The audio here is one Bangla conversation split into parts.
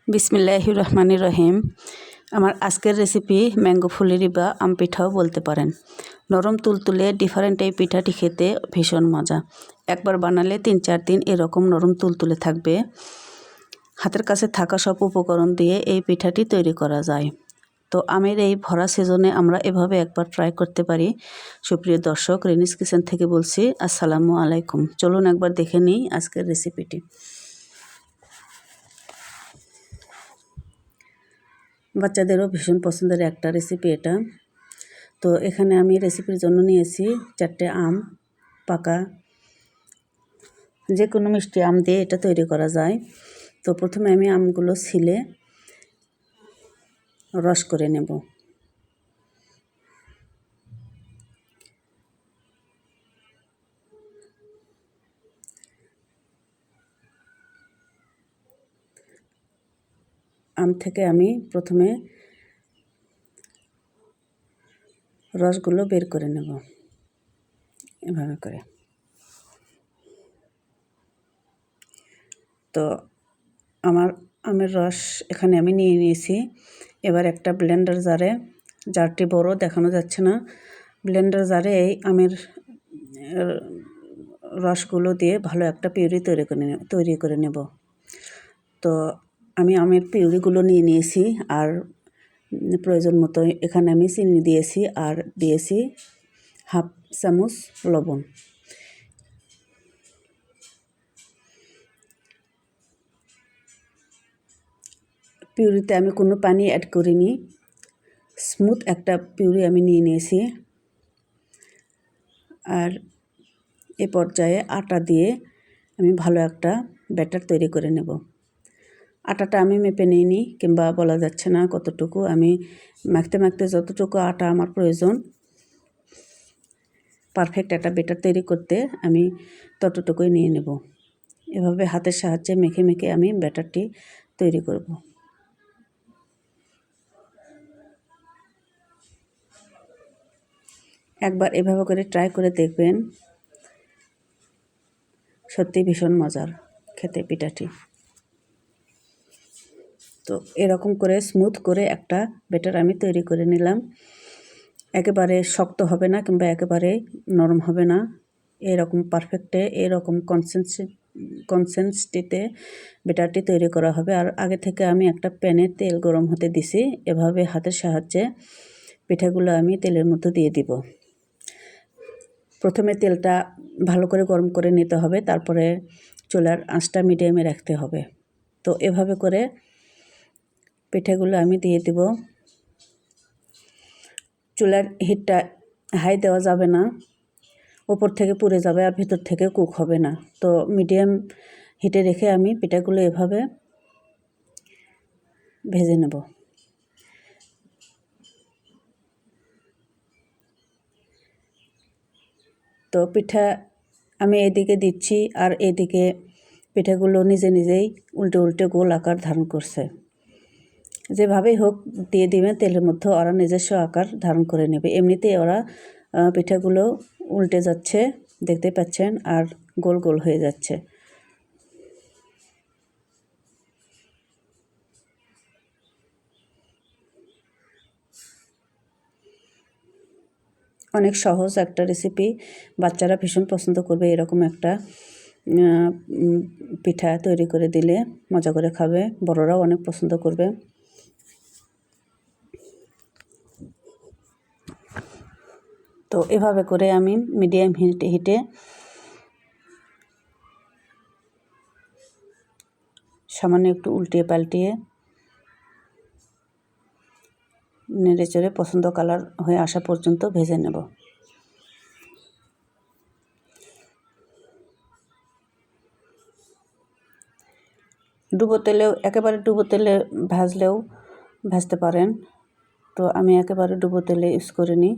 বিসমিল্লাহির রহমানির রহিম। আমার আজকের রেসিপি ম্যাঙ্গো ফুলেরি বা আম পিঠাও বলতে পারেন। নরম তুলতুলে ডিফারেন্ট এই পিঠাটি খেতে ভীষণ মজা। একবার বানালে 3-4 দিন এরকম নরম তুলতুলে থাকবে। হাতের কাছে থাকা সব উপকরণ দিয়ে এই পিঠাটি তৈরি করা যায়। তো আমের এই ভরা সিজনে আমরা এভাবে একবার ট্রাই করতে পারি। সুপ্রিয় দর্শক, রেনিস কিচেন থেকে বলছি, আসসালামু আলাইকুম। চলুন একবার দেখে নিই আজকের রেসিপিটি। বাচ্চাদেরও ভীষণ পছন্দের একটা রেসিপি এটা। তো এখানে আমি রেসিপির জন্য নিয়েছি 4টে আম, পাকা। যে কোনো মিষ্টি আম দিয়ে এটা তৈরি করা যায়। তো প্রথমে আমি আমগুলো ছিলে রস করে নেব। আম থেকে আমি প্রথমে রসগুলো বের করে নেব এভাবে করে। তো আমার আমের রস এখানে আমি নিয়ে নিয়েছি। এবার একটা ব্লেন্ডার জারে, জারটি বড় দেখানো যাচ্ছে না, ব্লেন্ডার জারে এই আমের রসগুলো দিয়ে ভালো একটা পিউরি তৈরি করে নেব। তো আমি আমের পিউরিগুলো নিয়ে নিয়েছি, আর প্রয়োজন মতো এখানে আমি চিনি দিয়েছি, আর দিয়েছি 1/2 চামচ লবণ। পিউরিতে আমি কোনো পানি অ্যাড করিনি, স্মুথ একটা পিউরি আমি নিয়ে নিয়েছি। আর এ পর্যায়ে আটা দিয়ে আমি ভালো একটা ব্যাটার তৈরি করে নেব। আটাটা আমি মেপে নিইনি, কিংবা বলা যাচ্ছে না কতটুকু। আমি মাখতে মাখতে যতটুকু আটা আমার প্রয়োজন পারফেক্ট একটা ব্যাটার তৈরি করতে, আমি ততটুকুই নিয়ে নেব। এভাবে হাতের সাহায্যে মেখে মেখে আমি ব্যাটারটি তৈরি করব। একবার এভাবে করে ট্রাই করে দেখবেন, সত্যি ভীষণ মজার খেতে পিঠাটি। তো এরকম করে স্মুথ করে একটা ব্যাটার আমি তৈরি করে নিলাম। একেবারে শক্ত হবে না কিংবা একেবারে নরম হবে না, এরকম পারফেক্টে এরকম কনসিস্টেন্সিতে ব্যাটারটি তৈরি করা হবে। আর আগে থেকে আমি একটা প্যানে তেল গরম হতে দিছি। এভাবে হাতের সাহায্যে পিঠাগুলো আমি তেলের মধ্যে দিয়ে দিব। প্রথমে তেলটা ভালো করে গরম করে নিতে হবে, তারপরে চুলার আঁচটা মিডিয়ামে রাখতে হবে। তো এভাবে করে পিঠাগুলো আমি দিয়ে দিব। চুলার হিটটা হাই দেওয়া যাবে না, উপর থেকে পুড়ে যাবে আর ভিতর থেকে কুক হবে না। তো মিডিয়াম হিটে রেখে আমি পিঠাগুলো এভাবে ভেজে নেব। তো পিঠা আমি এদিকে দিচ্ছি, আর এদিকে পিঠাগুলো নিজে নিজেই উল্টে উল্টে গোল আকার ধারণ করছে। যেভাবেই হোক দিয়ে দিবেন তেলের মধ্যে, ওরা নিজস্ব আকার ধারণ করে নেবে। এমনিতেই ওরা পিঠাগুলো উল্টে যাচ্ছে, দেখতে পাচ্ছেন, আর গোল গোল হয়ে যাচ্ছে। অনেক সহজ একটা রেসিপি, বাচ্চারা ভীষণ পছন্দ করবে। এরকম একটা পিঠা তৈরি করে দিলে মজা করে খাবে, বড়রাও অনেক পছন্দ করবে। তো এভাবে করে আমি মিডিয়াম হিটে সামান্য একটু উল্টিয়ে পাল্টিয়ে নেড়ে চেড়ে পছন্দ কালার হয়ে আসা পর্যন্ত ভেজে নেব। একেবারে ডুবো তেলে ভাজতে পারেন। তো আমি একেবারে ডুবো তেলে ইউজ করিনি।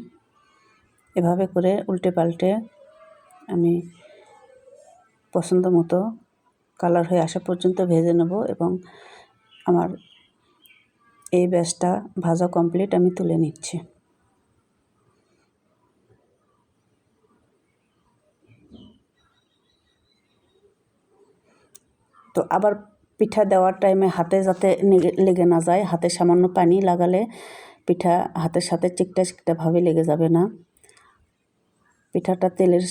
এভাবে করে উল্টে পাল্টে আমি পছন্দ মতো কালার হয়ে আসা পর্যন্ত ভেজে নেব, এবং আমার এই ব্যাচটা ভাজা কমপ্লিট, আমি তুলে নিচ্ছি। তো আবার পিঠা দেওয়ার টাইমে হাতে যাতে লেগে না যায়, হাতে সামান্য পানি লাগালে পিঠা হাতের সাথে চিকটা চিকটাভাবে লেগে যাবে না। পিঠাটা তেলের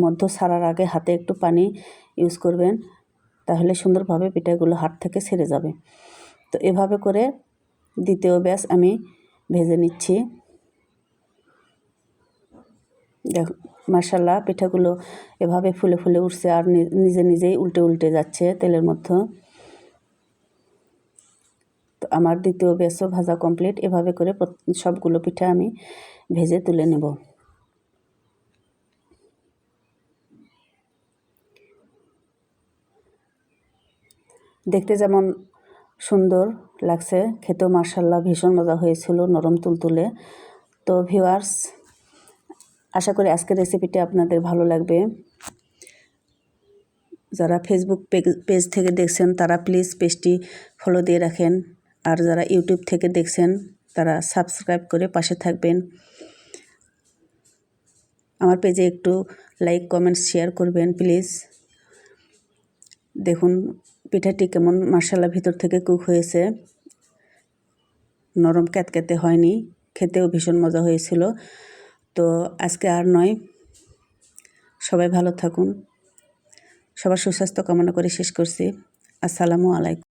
মধ্যে ছাড়ার আগে হাতে একটু পানি ইউজ করবেন, তাহলে সুন্দরভাবে পিঠাগুলো হাত থেকে ছেড়ে যাবে। তো এভাবে করে দ্বিতীয় ব্যাচ আমি ভেজে নিচ্ছি। দেখো মাশাআল্লাহ পিঠাগুলো এভাবে ফুলে ফুলে উঠছে আর নিজে নিজেই উল্টে উল্টে যাচ্ছে তেলের মধ্যে। তো আমার দ্বিতীয় ব্যাচও ভাজা কমপ্লিট। এভাবে করে সবগুলো পিঠা আমি ভেজে তুলে নেব। দেখতে যেমন সুন্দর লাগছে, খেতেও মাশাআল্লাহ ভীষণ মজা হয়েছিল, নরম তুলতুলে। তো ভিউয়ার্স, আশা করি আজকের রেসিপিটা আপনাদের ভালো লাগবে। যারা ফেসবুক পেজ থেকে দেখছেন তারা প্লিজ পেজটি ফলো দিয়ে রাখেন, আর যারা ইউটিউব থেকে দেখছেন তারা সাবস্ক্রাইব করে পাশে থাকবেন। আমার পেজে একটু লাইক কমেন্টস শেয়ার করবেন প্লিজ। দেখুন পিঠাটি কেমন মাশাআল্লাহ ভিতর থেকে কুক হয়েছে, নরম ক্যাতক্যাতে হয়নি, খেতেও ভীষণ মজা হয়েছিল। তো আজকে আর নয়, সবাই ভালো থাকুন, সবার সুস্বাস্থ্য কামনা করে শেষ করছি। আসসালামু আলাইকুম।